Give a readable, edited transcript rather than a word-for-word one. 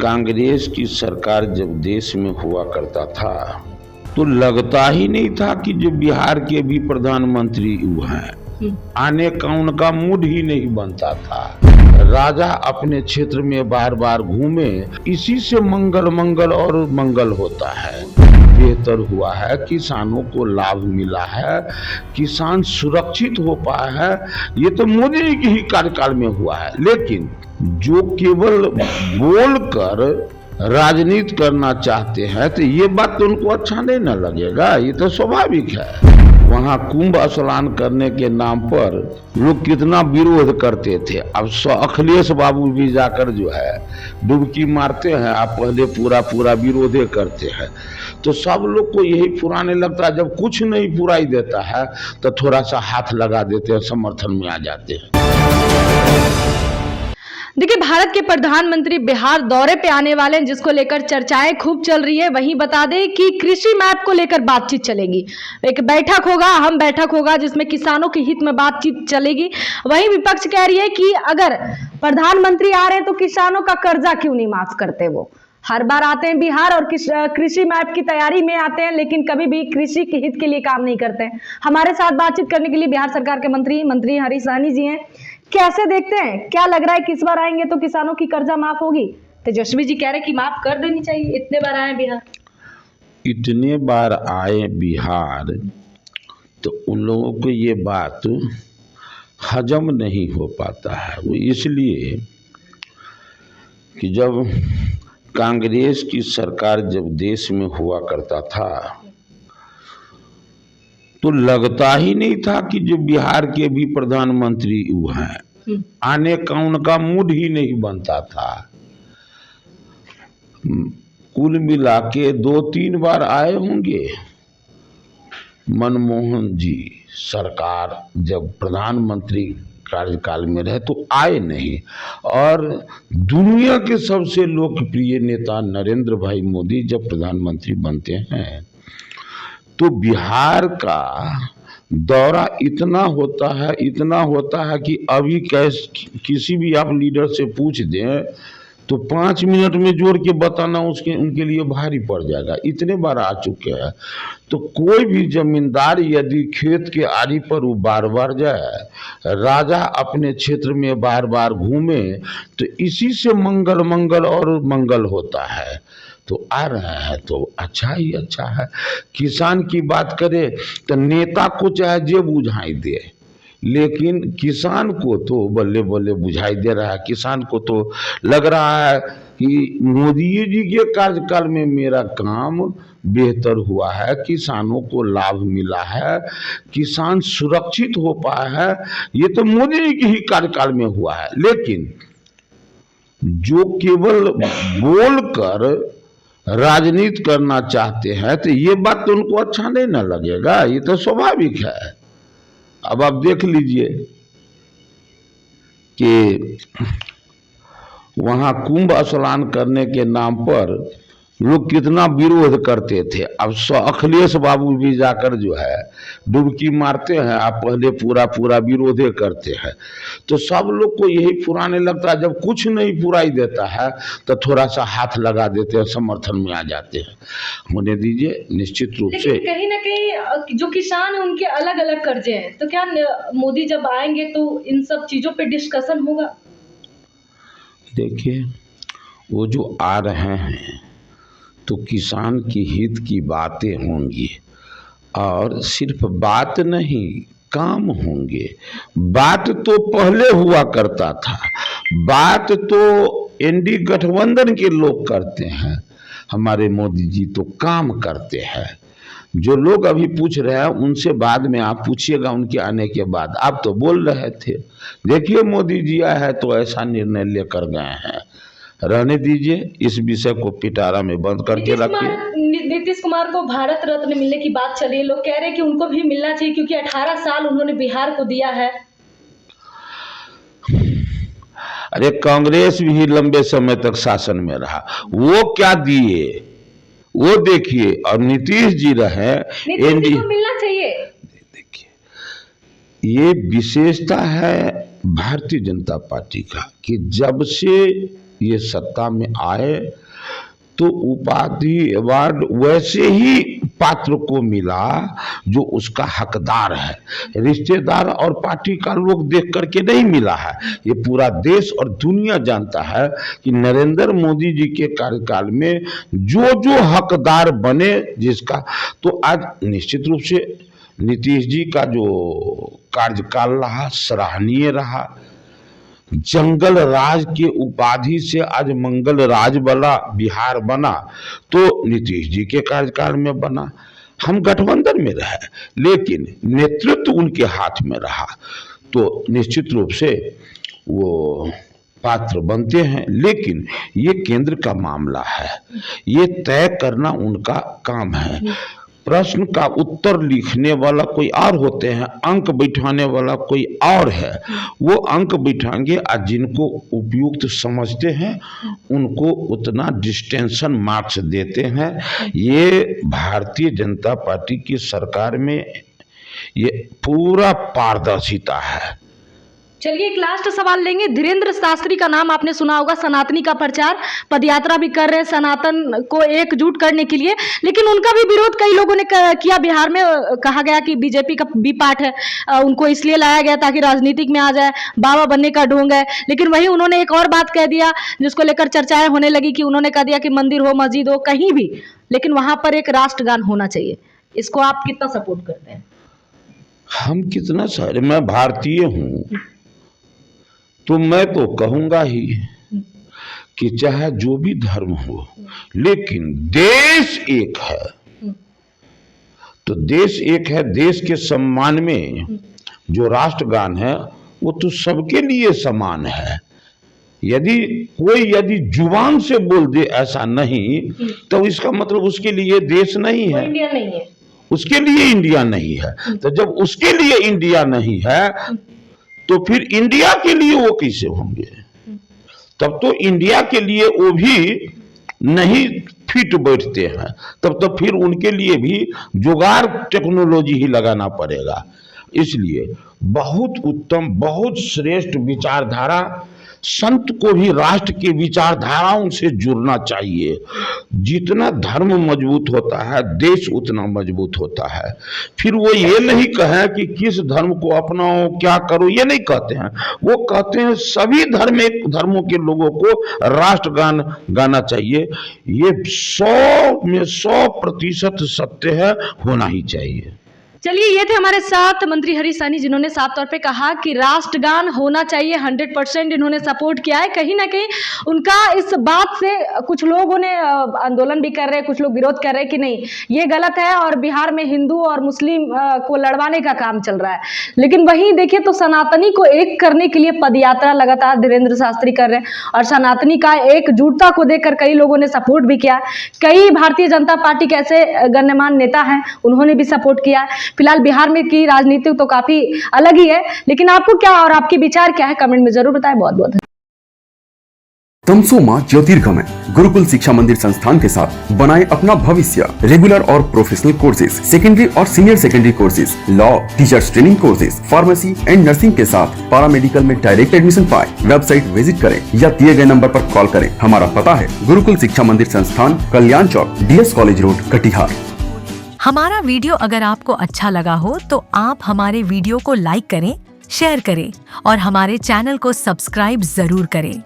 कांग्रेस की सरकार जब देश में हुआ करता था तो लगता ही नहीं था कि जो बिहार के भी प्रधानमंत्री वो हैं, आने का उनका मूड ही नहीं बनता था। राजा अपने क्षेत्र में बार बार घूमे, इसी से मंगल और मंगल होता है। बेहतर हुआ है, किसानों को लाभ मिला है, किसान सुरक्षित हो पाया है। ये तो मोदी जी के ही कार्यकाल में हुआ है। लेकिन जो केवल बोलकर राजनीति करना चाहते हैं तो ये बात तो उनको अच्छा नहीं न लगेगा, ये तो स्वाभाविक है। वहाँ कुंभ स्नान करने के नाम पर लोग कितना विरोध करते थे। अब अखिलेश बाबू भी जाकर जो है डुबकी मारते हैं, आप पहले पूरा विरोध करते हैं। तो सब लोग को यही पुराने लगता है, जब कुछ नहीं पुराई देता है तो थोड़ा सा हाथ लगा देते हैं, समर्थन में आ जाते हैं। देखिए, भारत के प्रधानमंत्री बिहार दौरे पे आने वाले हैं, जिसको लेकर चर्चाएं खूब चल रही है। वहीं बता दें कि कृषि मैप को लेकर बातचीत चलेगी, एक बैठक होगा, अहम बैठक होगा, जिसमें किसानों के हित में बातचीत चलेगी। वहीं विपक्ष कह रही है कि अगर प्रधानमंत्री आ रहे हैं तो किसानों का कर्जा क्यों नहीं माफ करते। वो हर बार आते हैं बिहार और कृषि मैप की तैयारी में आते हैं, लेकिन कभी भी कृषि के हित के लिए काम नहीं करते हैं। हमारे साथ बातचीत करने के लिए बिहार सरकार के मंत्री हरीश सहनी जी हैं। कैसे देखते हैं, क्या लग रहा है कि इस बार आएंगे तो किसानों की कर्जा माफ होगी? तेजस्वी जी कह रहे कि माफ कर देनी चाहिए, इतने बार आए बिहार। इतने बार आए बिहार तो उन लोगों को ये बात हजम नहीं हो पाता है। वो इसलिए कि जब कांग्रेस की सरकार जब देश में हुआ करता था तो लगता ही नहीं था कि जो बिहार के भी प्रधानमंत्री वो हैं, आने का उनका मूड ही नहीं बनता था। कुल मिला के 2-3 बार आए होंगे। मनमोहन जी सरकार जब प्रधानमंत्री कार्यकाल में रहे तो आए नहीं, और दुनिया के सबसे लोकप्रिय नेता नरेंद्र भाई मोदी जब प्रधानमंत्री बनते हैं तो बिहार का दौरा इतना होता है कि अभी किसी भी आप लीडर से पूछ दें तो 5 मिनट में जोड़ के बताना उनके लिए भारी पड़ जाएगा। इतने बार आ चुके हैं। तो कोई भी जमींदार यदि खेत के आरी पर वो बार जाए, राजा अपने क्षेत्र में बार बार घूमे, तो इसी से मंगल और मंगल होता है। तो आ रहे हैं तो अच्छा ही अच्छा है। किसान की बात करें तो नेता को चाहे जे बुझाई दे, लेकिन किसान को तो बल्ले बुझाई दे रहा है। किसान को तो लग रहा है कि मोदी जी के कार्यकाल में मेरा काम बेहतर हुआ है, किसानों को लाभ मिला है, किसान सुरक्षित हो पाया है। ये तो मोदी जी के ही कार्यकाल में हुआ है। लेकिन जो केवल बोलकर राजनीति करना चाहते हैं तो ये बात तो उनको अच्छा नहीं न लगेगा, ये तो स्वाभाविक है। अब आप देख लीजिए कि वहाँ कुंभ स्नान करने के नाम पर लोग कितना विरोध करते थे। अब अखिलेश बाबू भी जाकर जो है डुबकी मारते हैं, आप पहले पूरा विरोध करते हैं। तो सब लोग को यही पुराने लगता है, जब कुछ नहीं पुराई देता है तो थोड़ा सा हाथ लगा देते हैं, समर्थन में आ जाते हैं। होने दीजिए, निश्चित रूप से कहीं ना कहीं जो किसान है उनके अलग अलग कर्जे हैं, तो क्या मोदी जब आएंगे तो इन सब चीजों पे डिस्कशन होगा? देखिए, वो जो आ रहे हैं तो किसान की हित की बातें होंगी, और सिर्फ बात नहीं काम होंगे। बात तो पहले हुआ करता था, बात तो एनडी गठबंधन के लोग करते हैं, हमारे मोदी जी तो काम करते हैं। जो लोग अभी पूछ रहे हैं उनसे बाद में आप पूछिएगा, उनके आने के बाद। आप तो बोल रहे थे, देखिए मोदी जी आए हैं तो ऐसा निर्णय लेकर गए हैं। रहने दीजिए, इस विषय को पिटारा में बंद करके रखिए। नीतीश कुमार को भारत रत्न मिलने की बात चली है, लोग कह रहे हैं कि उनको भी मिलना चाहिए, क्योंकि 18 साल उन्होंने बिहार को दिया है। अरे कांग्रेस भी लंबे समय तक शासन में रहा, वो क्या दिए वो देखिए। और नीतीश जी रहे, नीतीश जी को मिलना चाहिए। देखिए, ये विशेषता है भारतीय जनता पार्टी का कि जब से ये सत्ता में आए तो उपाधि अवार्ड वैसे ही पात्र को मिला जो उसका हकदार है, रिश्तेदार और पार्टी का लोग देख करके नहीं मिला है। ये पूरा देश और दुनिया जानता है कि नरेंद्र मोदी जी के कार्यकाल में जो जो हकदार बने जिसका, तो आज निश्चित रूप से नीतीश जी का जो कार्यकाल रहा सराहनीय रहा। जंगल राज के उपाधि से आज मंगल राज वाला बिहार बना तो नीतीश जी के कार्यकाल में बना। हम गठबंधन में रहे लेकिन नेतृत्व उनके हाथ में रहा, तो निश्चित रूप से वो पात्र बनते हैं। लेकिन ये केंद्र का मामला है, ये तय करना उनका काम है। प्रश्न का उत्तर लिखने वाला कोई और होते हैं, अंक बैठाने वाला कोई और है। वो अंक बैठाएंगे और जिनको उपयुक्त समझते हैं उनको उतना डिस्टेंशन मार्क्स देते हैं। ये भारतीय जनता पार्टी की सरकार में ये पूरा पारदर्शिता है। चलिए एक लास्ट सवाल लेंगे। धीरेन्द्र शास्त्री का नाम आपने सुना होगा, सनातनी का प्रचार, पदयात्रा भी कर रहे हैं सनातन को एकजुट करने के लिए, लेकिन उनका भी विरोध कई लोगों ने किया। बिहार में कहा गया कि बीजेपी का बी पार्ट है, उनको इसलिए लाया गया ताकि राजनीतिक में आ जाए, बाबा बनने का ढोंग है। लेकिन वही उन्होंने एक और बात कह दिया जिसको लेकर चर्चाएं होने लगी कि उन्होंने कह दिया कि मंदिर हो मस्जिद हो कहीं भी, लेकिन वहां पर एक राष्ट्रगान होना चाहिए। इसको आप कितना सपोर्ट करते हैं? हम कितना सारे, मैं भारतीय हूँ तो मैं तो कहूंगा ही कि चाहे जो भी धर्म हो लेकिन देश एक है। तो देश एक है, देश के सम्मान में जो राष्ट्रगान है वो तो सबके लिए समान है। यदि जुबान से बोल दे ऐसा नहीं तो इसका मतलब उसके लिए देश नहीं है, इंडिया नहीं है, उसके लिए इंडिया नहीं है। तो जब उसके लिए इंडिया नहीं है तो फिर इंडिया के लिए वो कैसे होंगे? तब तो इंडिया के लिए वो भी नहीं फिट बैठते हैं, तब तो फिर उनके लिए भी जुगाड़ टेक्नोलॉजी ही लगाना पड़ेगा। इसलिए बहुत उत्तम, बहुत श्रेष्ठ विचारधारा, संत को भी राष्ट्र की विचारधाराओं से जुड़ना चाहिए। जितना धर्म मजबूत होता है देश उतना मजबूत होता है। फिर वो ये नहीं कहे कि किस धर्म को अपनाओ क्या करो, ये नहीं कहते हैं। वो कहते हैं सभी धर्मों के लोगों को राष्ट्रगान गाना चाहिए। ये 100 में 100% सत्य है, होना ही चाहिए। चलिए ये थे हमारे साथ मंत्री हरीश सहनी जिन्होंने साफ तौर पे कहा कि राष्ट्रगान होना चाहिए। 100% इन्होंने सपोर्ट किया है। कहीं ना कहीं उनका इस बात से कुछ लोगों ने आंदोलन भी कर रहे हैं, कुछ लोग विरोध कर रहे हैं कि नहीं ये गलत है और बिहार में हिंदू और मुस्लिम को लड़वाने का काम चल रहा है। लेकिन वहीं देखिए तो सनातनी को एक करने के लिए पदयात्रा लगातार धीरेन्द्र शास्त्री कर रहे हैं और सनातनी का एकजुटता को देखकर कई लोगों ने सपोर्ट भी किया। कई भारतीय जनता पार्टी के ऐसे गण्यमान्य नेता हैं उन्होंने भी सपोर्ट किया। फिलहाल बिहार में की राजनीति तो काफी अलग ही है, लेकिन आपको क्या और आपके विचार क्या है कमेंट में जरूर बताएं। बहुत बहुत तमसो मां ज्योतिर्गमय गुरुकुल शिक्षा मंदिर संस्थान के साथ बनाए अपना भविष्य। रेगुलर और प्रोफेशनल कोर्सेज, सेकेंडरी और senior secondary courses, law, teachers training courses, pharmacy and nursing के साथ पैरामेडिकल में डायरेक्ट एडमिशन पाए। वेबसाइट विजिट करें या दिए गए नंबर पर कॉल करें। हमारा पता है गुरुकुल शिक्षा मंदिर संस्थान, कल्याण चौक, DS कॉलेज रोड, कटिहार। हमारा वीडियो अगर आपको अच्छा लगा हो तो आप हमारे वीडियो को लाइक करें, शेयर करें और हमारे चैनल को सब्सक्राइब जरूर करें।